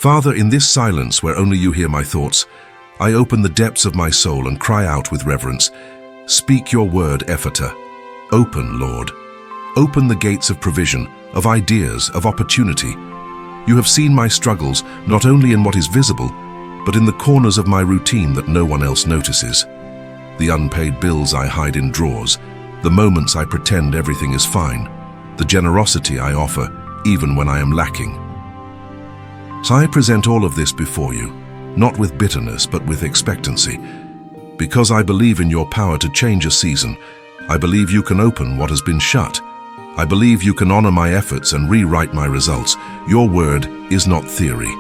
Father, in this silence where only you hear my thoughts, I open the depths of my soul and cry out with reverence, speak your word, EFFATA. Open, Lord. Open the gates of provision, of ideas, of opportunity. You have seen my struggles, not only in what is visible, but in the corners of my routine that no one else notices. The unpaid bills I hide in drawers, the moments I pretend everything is fine, the generosity I offer, even when I am lacking. So I present all of this before you, not with bitterness, but with expectancy. Because I believe in your power to change a season, I believe you can open what has been shut. I believe you can honor my efforts and rewrite my results. Your word is not theory.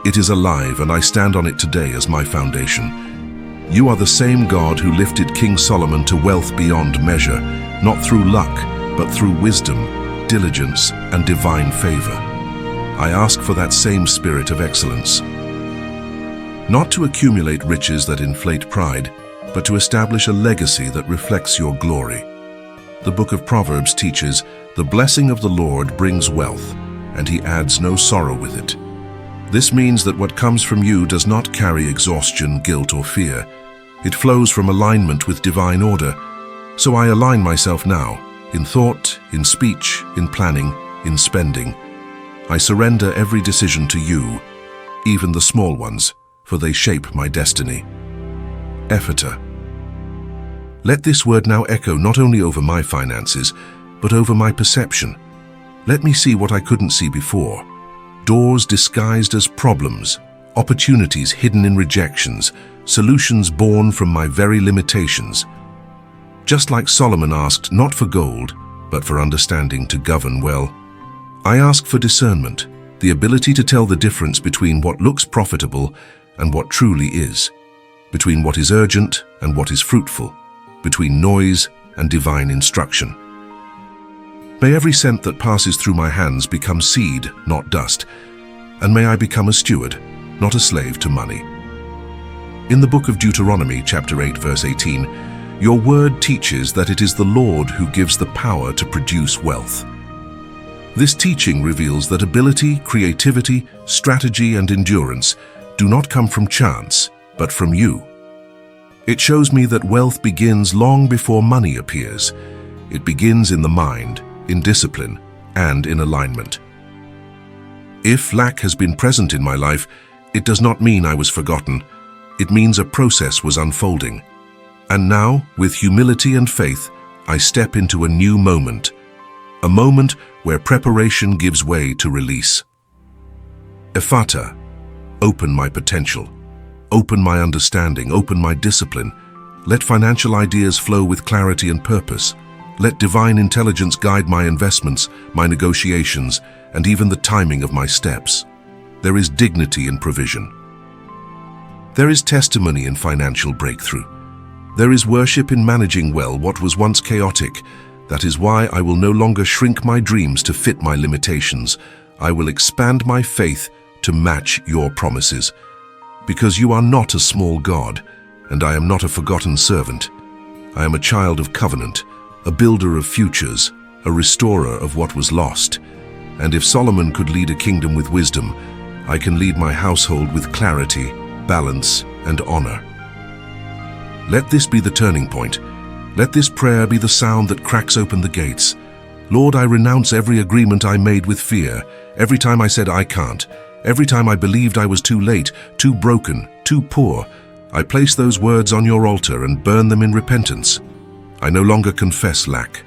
It is alive, and I stand on it today as my foundation. You are the same God who lifted King Solomon to wealth beyond measure, not through luck, but through wisdom, diligence, and divine favor. I ask for that same spirit of excellence. Not to accumulate riches that inflate pride, but to establish a legacy that reflects your glory. The book of Proverbs teaches, "The blessing of the Lord brings wealth, and he adds no sorrow with it." This means that what comes from you does not carry exhaustion, guilt, or fear. It flows from alignment with divine order. So I align myself now, in thought, in speech, in planning, in spending. I surrender every decision to you, even the small ones, for they shape my destiny. EFFATA. Let this word now echo not only over my finances, but over my perception. Let me see what I couldn't see before. Doors disguised as problems, opportunities hidden in rejections, solutions born from my very limitations. Just like Solomon asked not for gold, but for understanding to govern well, I ask for discernment, the ability to tell the difference between what looks profitable and what truly is, between what is urgent and what is fruitful, between noise and divine instruction. May every cent that passes through my hands become seed, not dust, and may I become a steward, not a slave to money. In the book of Deuteronomy, chapter 8, verse 18, your word teaches that it is the Lord who gives the power to produce wealth. This teaching reveals that ability, creativity, strategy, and endurance do not come from chance, but from you. It shows me that wealth begins long before money appears. It begins in the mind, in discipline, and in alignment. If lack has been present in my life, it does not mean I was forgotten. It means a process was unfolding. And now, with humility and faith, I step into a new moment. A moment where preparation gives way to release. EFFATA. Open my potential. Open my understanding, open my discipline. Let financial ideas flow with clarity and purpose. Let divine intelligence guide my investments, my negotiations, and even the timing of my steps. There is dignity in provision. There is testimony in financial breakthrough. There is worship in managing well what was once chaotic. That is why I will no longer shrink my dreams to fit my limitations. I will expand my faith to match your promises. Because you are not a small God, and I am not a forgotten servant. I am a child of covenant, a builder of futures, a restorer of what was lost. And if Solomon could lead a kingdom with wisdom, I can lead my household with clarity, balance, and honor. Let this be the turning point. Let this prayer be the sound that cracks open the gates. Lord, I renounce every agreement I made with fear, every time I said I can't, every time I believed I was too late, too broken, too poor. I place those words on your altar and burn them in repentance. I no longer confess lack.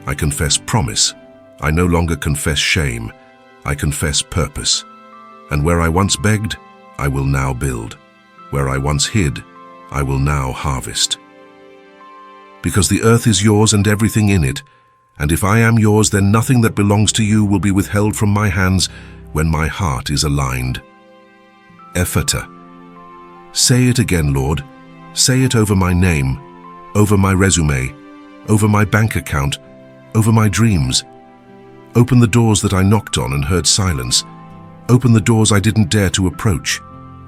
I confess promise. I no longer confess shame. I confess purpose. And where I once begged, I will now build. Where I once hid, I will now harvest. Because the earth is yours and everything in it, and if I am yours, then nothing that belongs to you will be withheld from my hands when my heart is aligned. EFFATA. Say it again, Lord. Say it over my name, over my resume, over my bank account, over my dreams. Open the doors that I knocked on and heard silence. Open the doors I didn't dare to approach.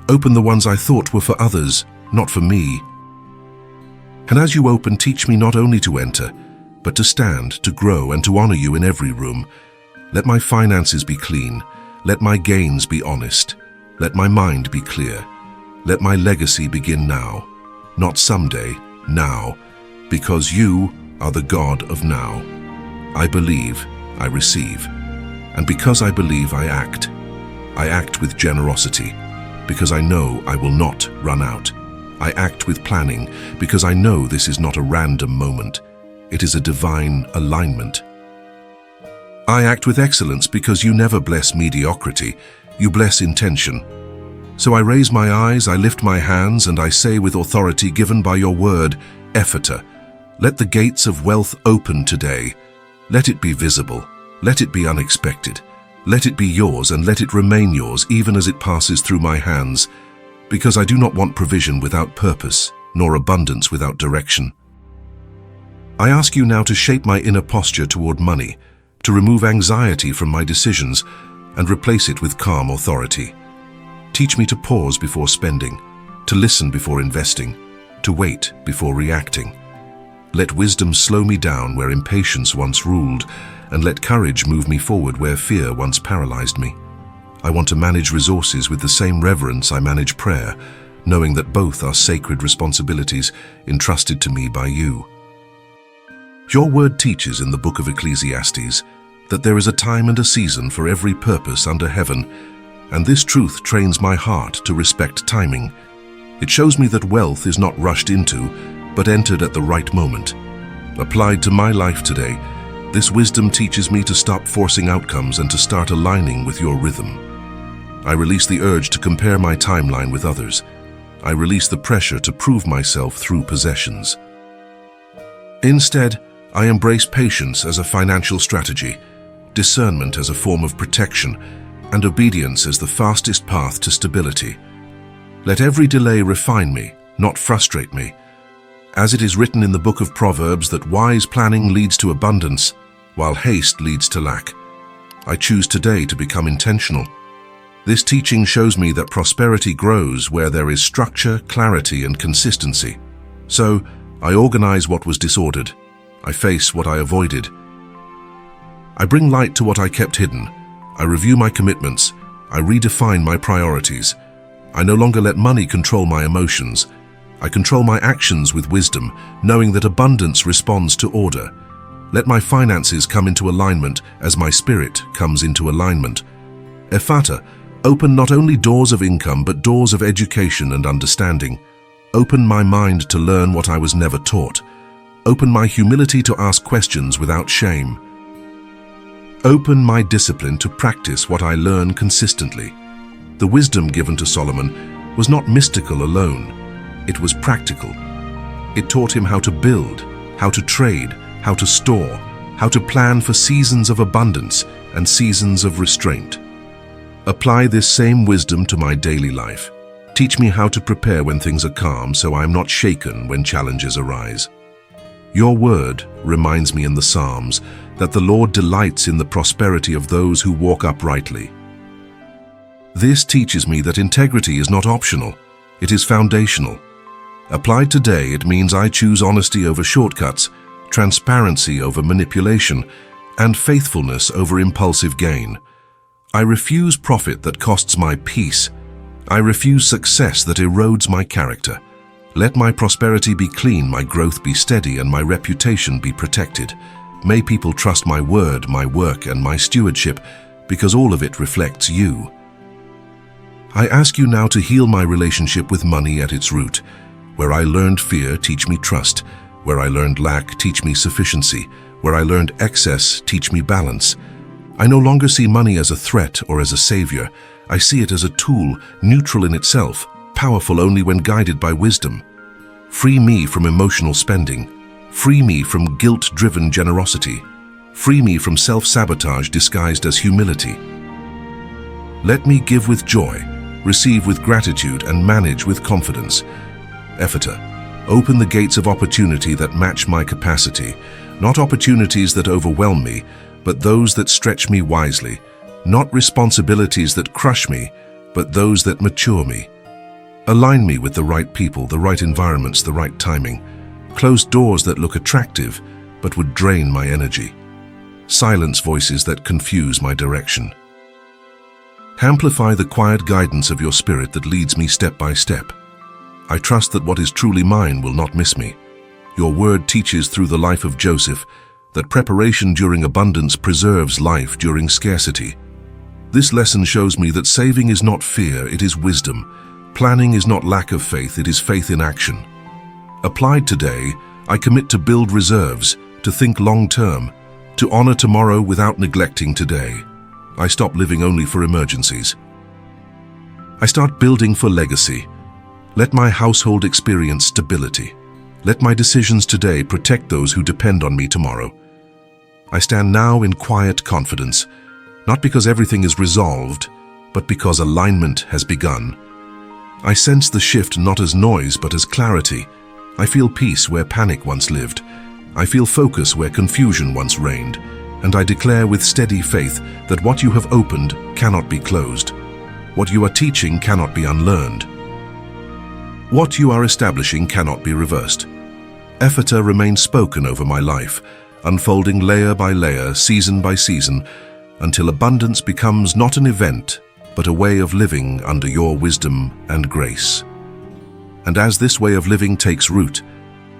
Open the ones I thought were for others, not for me. And as you open, teach me not only to enter, but to stand, to grow, and to honor you in every room. Let my finances be clean. Let my gains be honest. Let my mind be clear. Let my legacy begin now, not someday, now, because you are the God of now. I believe, I receive, and because I believe, I act. I act with generosity, because I know I will not run out. I act with planning, because I know this is not a random moment. It is a divine alignment. I act with excellence because you never bless mediocrity, you bless intention. So I raise my eyes, I lift my hands, and I say with authority given by your word, EFFATA, let the gates of wealth open today. Let it be visible, let it be unexpected. Let it be yours and let it remain yours even as it passes through my hands, because I do not want provision without purpose, nor abundance without direction. I ask you now to shape my inner posture toward money, to remove anxiety from my decisions and replace it with calm authority. Teach me to pause before spending, to listen before investing, to wait before reacting. Let wisdom slow me down where impatience once ruled, and let courage move me forward where fear once paralyzed me. I want to manage resources with the same reverence I manage prayer, knowing that both are sacred responsibilities entrusted to me by you. Your word teaches in the book of Ecclesiastes that there is a time and a season for every purpose under heaven, and this truth trains my heart to respect timing. It shows me that wealth is not rushed into, but entered at the right moment. Applied to my life today, this wisdom teaches me to stop forcing outcomes and to start aligning with your rhythm. I release the urge to compare my timeline with others. I release the pressure to prove myself through possessions. Instead, I embrace patience as a financial strategy, discernment as a form of protection, and obedience as the fastest path to stability. Let every delay refine me, not frustrate me. As it is written in the book of Proverbs that wise planning leads to abundance, while haste leads to lack. I choose today to become intentional. This teaching shows me that prosperity grows where there is structure, clarity, and consistency. So, I organize what was disordered. I face what I avoided. I bring light to what I kept hidden. I review my commitments. I redefine my priorities. I no longer let money control my emotions. I control my actions with wisdom, knowing that abundance responds to order. Let my finances come into alignment as my spirit comes into alignment. EFFATA, open not only doors of income but doors of education and understanding. Open my mind to learn what I was never taught. Open my humility to ask questions without shame. Open my discipline to practice what I learn consistently. The wisdom given to Solomon was not mystical alone. It was practical. It taught him how to build, how to trade, how to store, how to plan for seasons of abundance and seasons of restraint. Apply this same wisdom to my daily life. Teach me how to prepare when things are calm so I am not shaken when challenges arise. Your word reminds me in the Psalms that the Lord delights in the prosperity of those who walk uprightly. This teaches me that integrity is not optional, it is foundational. Applied today, it means I choose honesty over shortcuts, transparency over manipulation, and faithfulness over impulsive gain. I refuse profit that costs my peace. I refuse success that erodes my character. Let my prosperity be clean, my growth be steady, and my reputation be protected. May people trust my word, my work, and my stewardship, because all of it reflects you. I ask you now to heal my relationship with money at its root. Where I learned fear, teach me trust. Where I learned lack, teach me sufficiency. Where I learned excess, teach me balance. I no longer see money as a threat or as a savior. I see it as a tool, neutral in itself, powerful only when guided by wisdom. Free me from emotional spending. Free me from guilt-driven generosity. Free me from self-sabotage disguised as humility. Let me give with joy, receive with gratitude, and manage with confidence. EFFATA, open the gates of opportunity that match my capacity, not opportunities that overwhelm me, but those that stretch me wisely, not responsibilities that crush me, but those that mature me. Align me with the right people, the right environments, the right timing. Close doors that look attractive, but would drain my energy. Silence voices that confuse my direction. Amplify the quiet guidance of your spirit that leads me step by step. I trust that what is truly mine will not miss me. Your word teaches through the life of Joseph that preparation during abundance preserves life during scarcity. This lesson shows me that saving is not fear, it is wisdom. Planning is not lack of faith, it is faith in action. Applied today, I commit to build reserves, to think long-term, to honor tomorrow without neglecting today. I stop living only for emergencies. I start building for legacy. Let my household experience stability. Let my decisions today protect those who depend on me tomorrow. I stand now in quiet confidence, not because everything is resolved, but because alignment has begun. I sense the shift not as noise but as clarity. I feel peace where panic once lived. I feel focus where confusion once reigned. And I declare with steady faith that what you have opened cannot be closed. What you are teaching cannot be unlearned. What you are establishing cannot be reversed. EFFATA remains spoken over my life, unfolding layer by layer, season by season, until abundance becomes not an event, but a way of living under your wisdom and grace. And as this way of living takes root,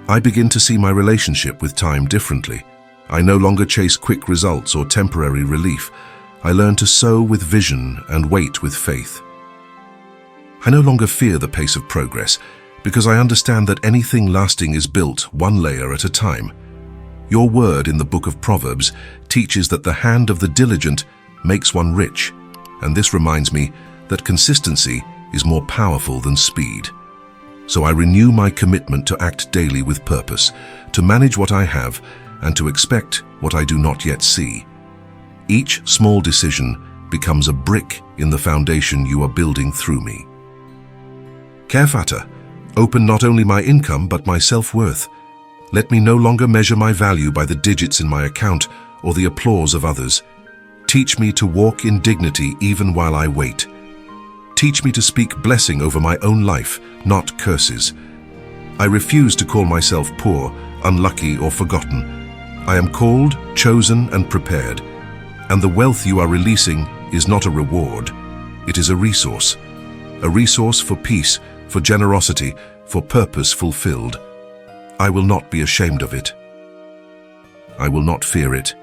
I begin to see my relationship with time differently. I no longer chase quick results or temporary relief. I learn to sow with vision and wait with faith. I no longer fear the pace of progress, because I understand that anything lasting is built one layer at a time. Your word in the book of Proverbs teaches that the hand of the diligent makes one rich, and this reminds me that consistency is more powerful than speed. So I renew my commitment to act daily with purpose, to manage what I have, and to expect what I do not yet see. Each small decision becomes a brick in the foundation you are building through me. EFFATA, open not only my income but my self-worth. Let me no longer measure my value by the digits in my account or the applause of others. Teach me to walk in dignity even while I wait. Teach me to speak blessing over my own life, not curses. I refuse to call myself poor, unlucky, or forgotten. I am called, chosen, and prepared. And the wealth you are releasing is not a reward. It is a resource for peace, for generosity, for purpose fulfilled. I will not be ashamed of it. I will not fear it.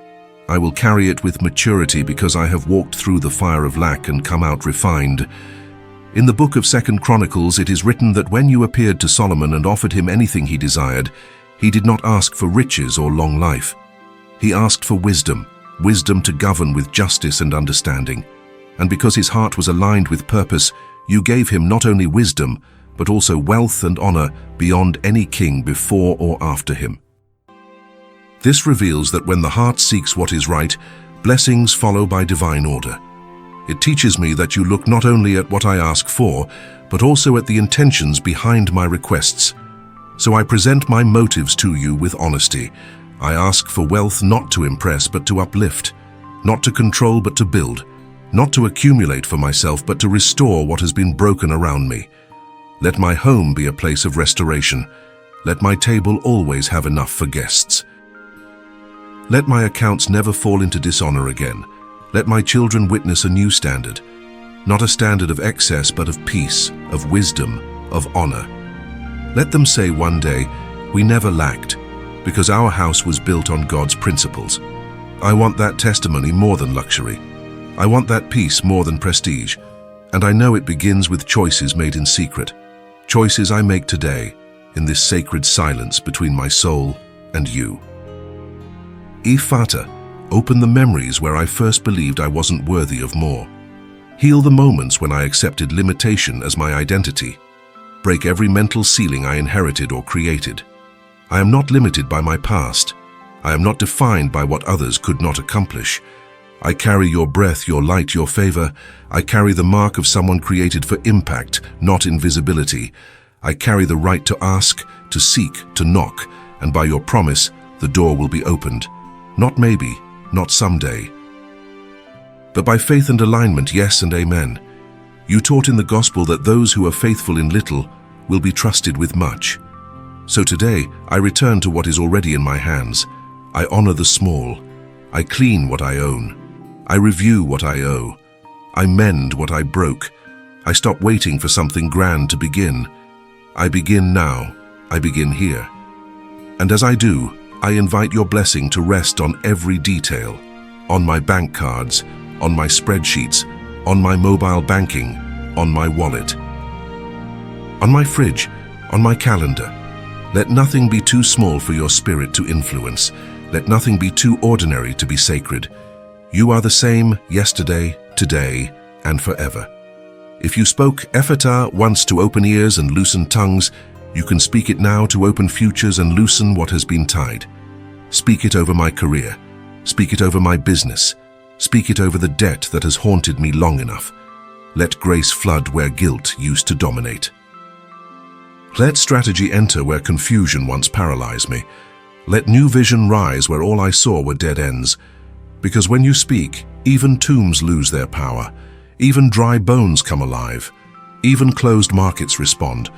I will carry it with maturity because I have walked through the fire of lack and come out refined. In the book of 2 Chronicles, it is written that when you appeared to Solomon and offered him anything he desired, he did not ask for riches or long life. He asked for wisdom to govern with justice and understanding. And because his heart was aligned with purpose, you gave him not only wisdom, but also wealth and honor beyond any king before or after him. This reveals that when the heart seeks what is right, blessings follow by divine order. It teaches me that you look not only at what I ask for, but also at the intentions behind my requests. So I present my motives to you with honesty. I ask for wealth not to impress but to uplift, not to control but to build, not to accumulate for myself but to restore what has been broken around me. Let my home be a place of restoration. Let my table always have enough for guests. Let my accounts never fall into dishonor again. Let my children witness a new standard, not a standard of excess but of peace, of wisdom, of honor. Let them say one day, we never lacked, because our house was built on God's principles. I want that testimony more than luxury. I want that peace more than prestige. And I know it begins with choices made in secret. Choices I make today, in this sacred silence between my soul and you. EFFATA, open the memories where I first believed I wasn't worthy of more. Heal the moments when I accepted limitation as my identity. Break every mental ceiling I inherited or created. I am not limited by my past. I am not defined by what others could not accomplish. I carry your breath, your light, your favor. I carry the mark of someone created for impact, not invisibility. I carry the right to ask, to seek, to knock, and by your promise, the door will be opened. Not maybe, not someday, but by faith and alignment, yes and amen. You taught in the gospel that those who are faithful in little will be trusted with much. So today, I return to what is already in my hands. I honor the small. I clean what I own. I review what I owe. I mend what I broke. I stop waiting for something grand to begin. I begin now. I begin here. And as I do, I invite your blessing to rest on every detail, on my bank cards, on my spreadsheets, on my mobile banking, on my wallet, on my fridge, on my calendar. Let nothing be too small for your spirit to influence. Let nothing be too ordinary to be sacred. You are the same yesterday, today, and forever. If you spoke EFFATA once to open ears and loosen tongues, you can speak it now to open futures and loosen what has been tied. Speak it over my career. Speak it over my business. Speak it over the debt that has haunted me long enough. Let grace flood where guilt used to dominate. Let strategy enter where confusion once paralyzed me. Let new vision rise where all I saw were dead ends. Because when you speak, even tombs lose their power. Even dry bones come alive. Even closed markets respond.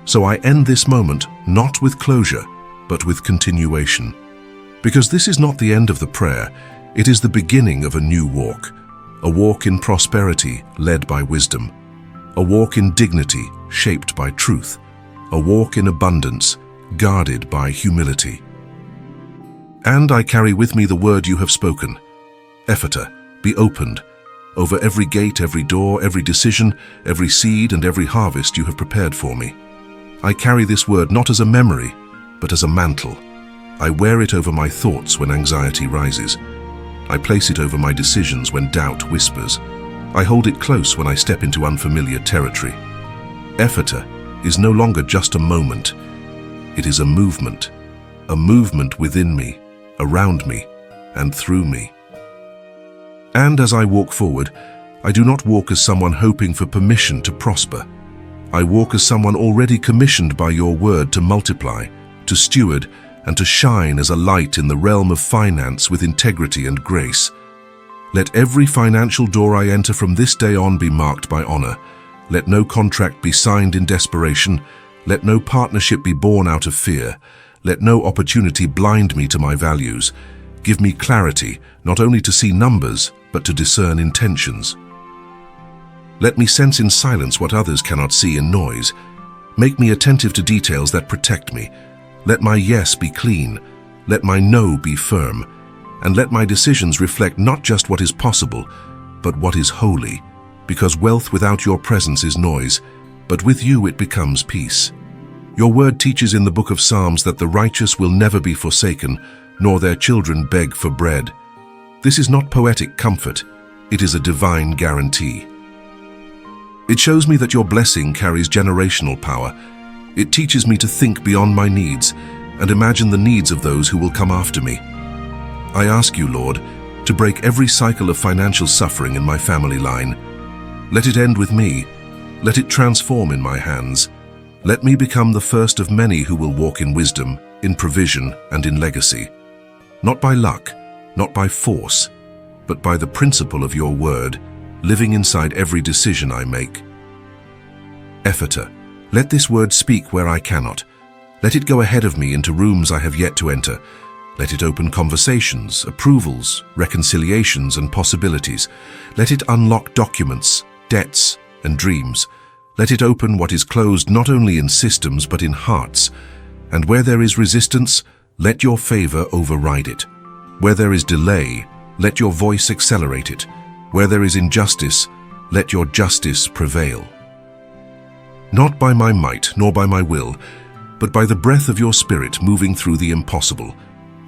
So I end this moment not with closure, but with continuation. Because this is not the end of the prayer, it is the beginning of a new walk. A walk in prosperity led by wisdom. A walk in dignity shaped by truth. A walk in abundance guarded by humility. And I carry with me the word you have spoken. EFFATA, be opened. Over every gate, every door, every decision, every seed and every harvest you have prepared for me. I carry this word not as a memory, but as a mantle. I wear it over my thoughts when anxiety rises. I place it over my decisions when doubt whispers. I hold it close when I step into unfamiliar territory. EFFATA is no longer just a moment. It is a movement within me, around me, and through me. And as I walk forward, I do not walk as someone hoping for permission to prosper. I walk as someone already commissioned by your word to multiply, to steward, and to shine as a light in the realm of finance with integrity and grace. Let every financial door I enter from this day on be marked by honor. Let no contract be signed in desperation. Let no partnership be born out of fear. Let no opportunity blind me to my values. Give me clarity, not only to see numbers, but to discern intentions. Let me sense in silence what others cannot see in noise. Make me attentive to details that protect me. Let my yes be clean. Let my no be firm. And let my decisions reflect not just what is possible, but what is holy. Because wealth without your presence is noise, but with you it becomes peace. Your word teaches in the book of Psalms that the righteous will never be forsaken, nor their children beg for bread. This is not poetic comfort, it is a divine guarantee. It shows me that your blessing carries generational power. It teaches me to think beyond my needs and imagine the needs of those who will come after me. I ask you, Lord, to break every cycle of financial suffering in my family line. Let it end with me. Let it transform in my hands. Let me become the first of many who will walk in wisdom, in provision, and in legacy. Not by luck, not by force, but by the principle of your word, living inside every decision I make. EFFATA, let this word speak where I cannot. Let it go ahead of me into rooms I have yet to enter. Let it open conversations, approvals, reconciliations, and possibilities. Let it unlock documents, debts, and dreams. Let it open what is closed not only in systems but in hearts. And where there is resistance, let your favor override it. Where there is delay, let your voice accelerate it. Where there is injustice, let your justice prevail. Not by my might nor by my will, but by the breath of your spirit moving through the impossible.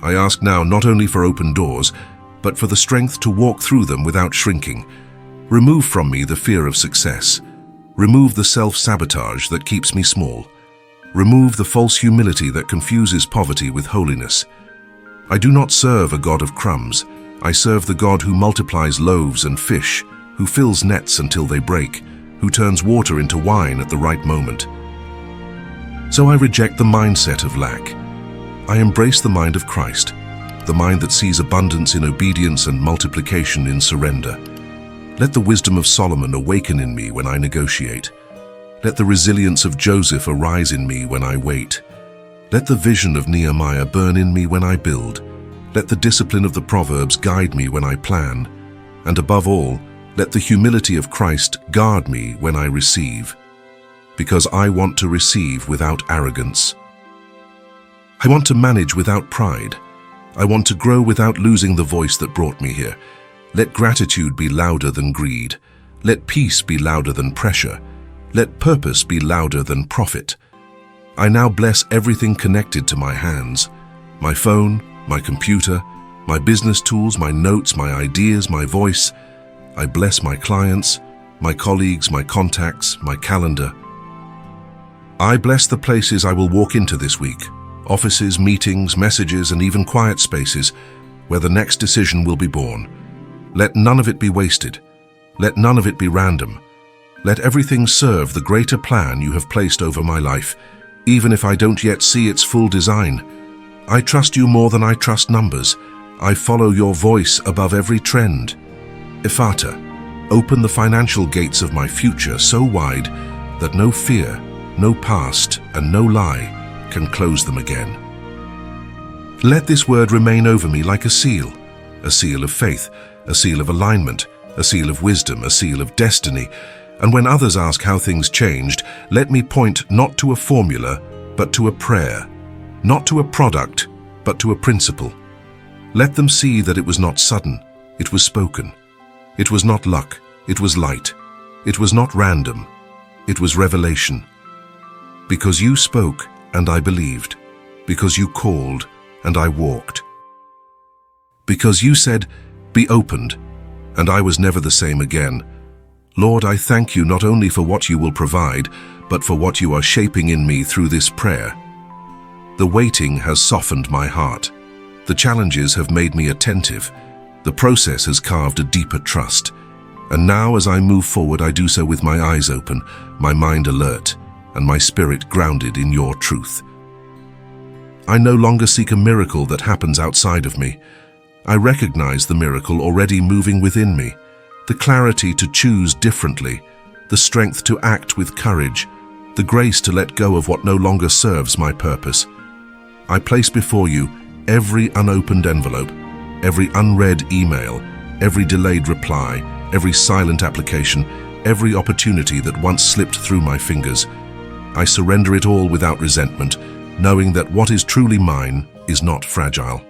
I ask now not only for open doors, but for the strength to walk through them without shrinking. Remove from me the fear of success. Remove the self-sabotage that keeps me small. Remove the false humility that confuses poverty with holiness. I do not serve a God of crumbs. I serve the God who multiplies loaves and fish, who fills nets until they break, who turns water into wine at the right moment. So I reject the mindset of lack. I embrace the mind of Christ, the mind that sees abundance in obedience and multiplication in surrender. Let the wisdom of Solomon awaken in me when I negotiate. Let the resilience of Joseph arise in me when I wait. Let the vision of Nehemiah burn in me when I build. Let the discipline of the Proverbs guide me when I plan. And above all, Let the humility of Christ guard me when I receive, because I want to receive without arrogance. I want to manage without pride. I want to grow without losing the voice that brought me here. Let gratitude be louder than greed. Let peace be louder than pressure. Let purpose be louder than profit. I now bless everything connected to my hands, my phone, my computer, my business tools, my notes, my ideas, my voice. I bless my clients, my colleagues, my contacts, my calendar. I bless the places I will walk into this week, offices, meetings, messages, and even quiet spaces where the next decision will be born. Let none of it be wasted. Let none of it be random. Let everything serve the greater plan you have placed over my life, even if I don't yet see its full design. I trust you more than I trust numbers. I follow your voice above every trend. EFFATA, open the financial gates of my future so wide that no fear, no past, and no lie can close them again. Let this word remain over me like a seal of faith, a seal of alignment, a seal of wisdom, a seal of destiny. And when others ask how things changed, let me point not to a formula, but to a prayer, not to a product, but to a principle. Let them see that it was not sudden, it was spoken. It was not luck, it was light. It was not random, it was revelation. Because you spoke, and I believed. Because you called, and I walked. Because you said, "Be opened," and I was never the same again. Lord, I thank you not only for what you will provide, but for what you are shaping in me through this prayer. The waiting has softened my heart. The challenges have made me attentive. The process has carved a deeper trust. And now as I move forward, I do so with my eyes open, my mind alert, and my spirit grounded in your truth. I no longer seek a miracle that happens outside of me. I recognize the miracle already moving within me, the clarity to choose differently, the strength to act with courage, the grace to let go of what no longer serves my purpose. I place before you every unopened envelope, every unread email, every delayed reply, every silent application, every opportunity that once slipped through my fingers. I surrender it all without resentment, knowing that what is truly mine is not fragile.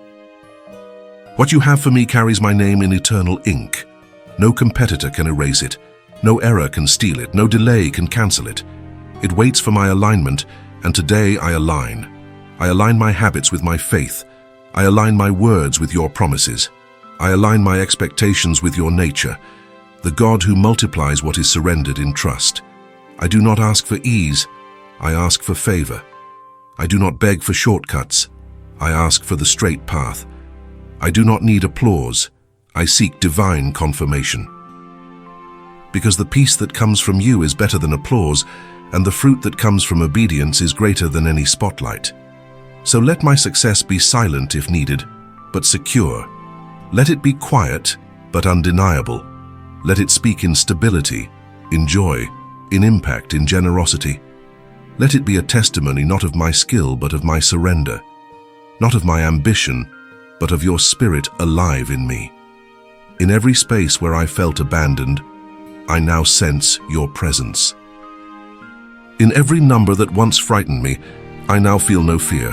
What you have for me carries my name in eternal ink. No competitor can erase it. No error can steal it. No delay can cancel it. It waits for my alignment, and today I align. I align my habits with my faith. I align my words with your promises. I align my expectations with your nature, the God who multiplies what is surrendered in trust. I do not ask for ease. I ask for favor. I do not beg for shortcuts. I ask for the straight path. I do not need applause. I seek divine confirmation. Because the peace that comes from you is better than applause, and the fruit that comes from obedience is greater than any spotlight. So let my success be silent if needed, but secure. Let it be quiet, but undeniable. Let it speak in stability, in joy, in impact, in generosity. Let it be a testimony not of my skill, but of my surrender, not of my ambition, but of your spirit alive in me. In every space where I felt abandoned, I now sense your presence. In every number that once frightened me, I now feel no fear.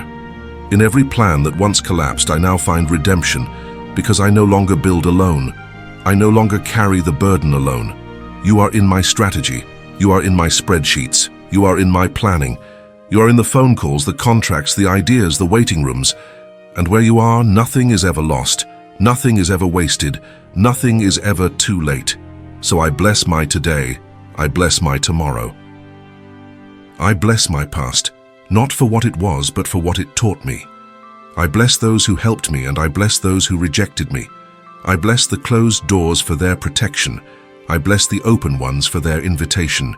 In every plan that once collapsed, I now find redemption, because I no longer build alone. I no longer carry the burden alone. You are in my strategy. You are in my spreadsheets. You are in my planning. You are in the phone calls, the contracts, the ideas, the waiting rooms. And where you are, nothing is ever lost. Nothing is ever wasted. Nothing is ever too late. So I bless my today. I bless my tomorrow. I bless my past, not for what it was, but for what it taught me. I bless those who helped me, and I bless those who rejected me. I bless the closed doors for their protection. I bless the open ones for their invitation.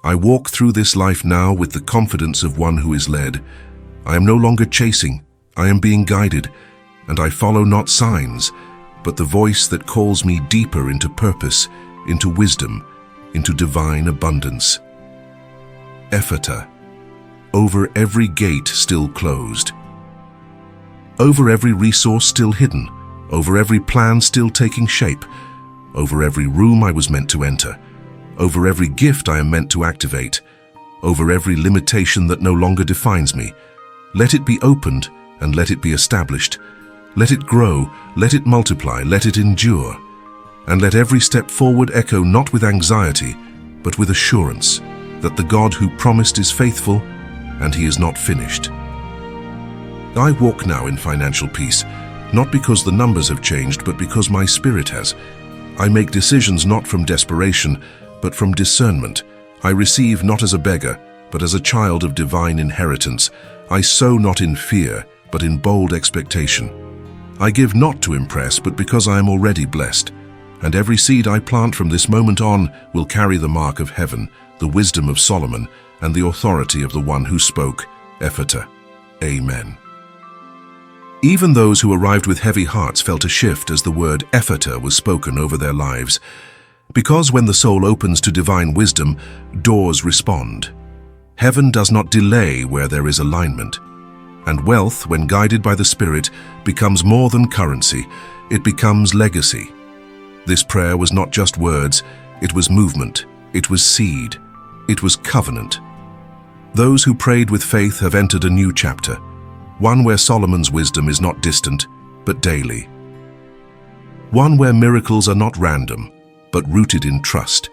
I walk through this life now with the confidence of one who is led. I am no longer chasing. I am being guided, and I follow not signs, but the voice that calls me deeper into purpose, into wisdom, into divine abundance. EFFATA, over every gate still closed, over every resource still hidden, over every plan still taking shape, over every room I was meant to enter, over every gift I am meant to activate, over every limitation that no longer defines me. Let it be opened and let it be established. Let it grow, let it multiply, let it endure. And let every step forward echo not with anxiety, but with assurance that the God who promised is faithful and he is not finished. I walk now in financial peace, not because the numbers have changed, but because my spirit has. I make decisions not from desperation, but from discernment. I receive not as a beggar, but as a child of divine inheritance. I sow not in fear, but in bold expectation. I give not to impress, but because I am already blessed. And every seed I plant from this moment on will carry the mark of heaven, the wisdom of Solomon, and the authority of the one who spoke, EFFATA. Amen. Even those who arrived with heavy hearts felt a shift as the word EFFATA was spoken over their lives. Because when the soul opens to divine wisdom, doors respond. Heaven does not delay where there is alignment. And wealth, when guided by the Spirit, becomes more than currency. It becomes legacy. This prayer was not just words, it was movement, it was seed, it was covenant. Those who prayed with faith have entered a new chapter, one where Solomon's wisdom is not distant, but daily. One where miracles are not random, but rooted in trust.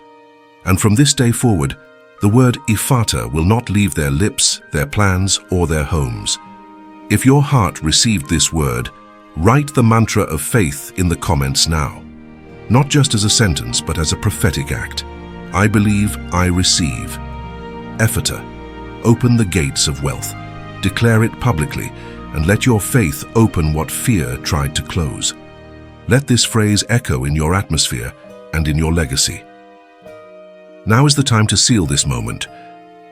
And from this day forward, the word EFFATA will not leave their lips, their plans, or their homes. If your heart received this word, write the mantra of faith in the comments now. Not just as a sentence, but as a prophetic act. I believe, I receive. EFFATA, open the gates of wealth. Declare it publicly, and let your faith open what fear tried to close. Let this phrase echo in your atmosphere and in your legacy. Now is the time to seal this moment.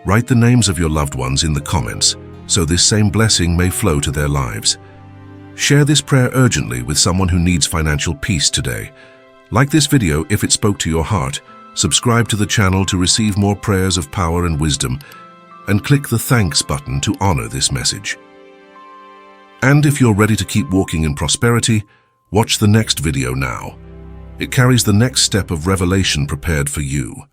Write the names of your loved ones in the comments, so this same blessing may flow to their lives. Share this prayer urgently with someone who needs financial peace today. Like this video if it spoke to your heart, subscribe to the channel to receive more prayers of power and wisdom, and click the thanks button to honor this message. And if you're ready to keep walking in prosperity, watch the next video now. It carries the next step of revelation prepared for you.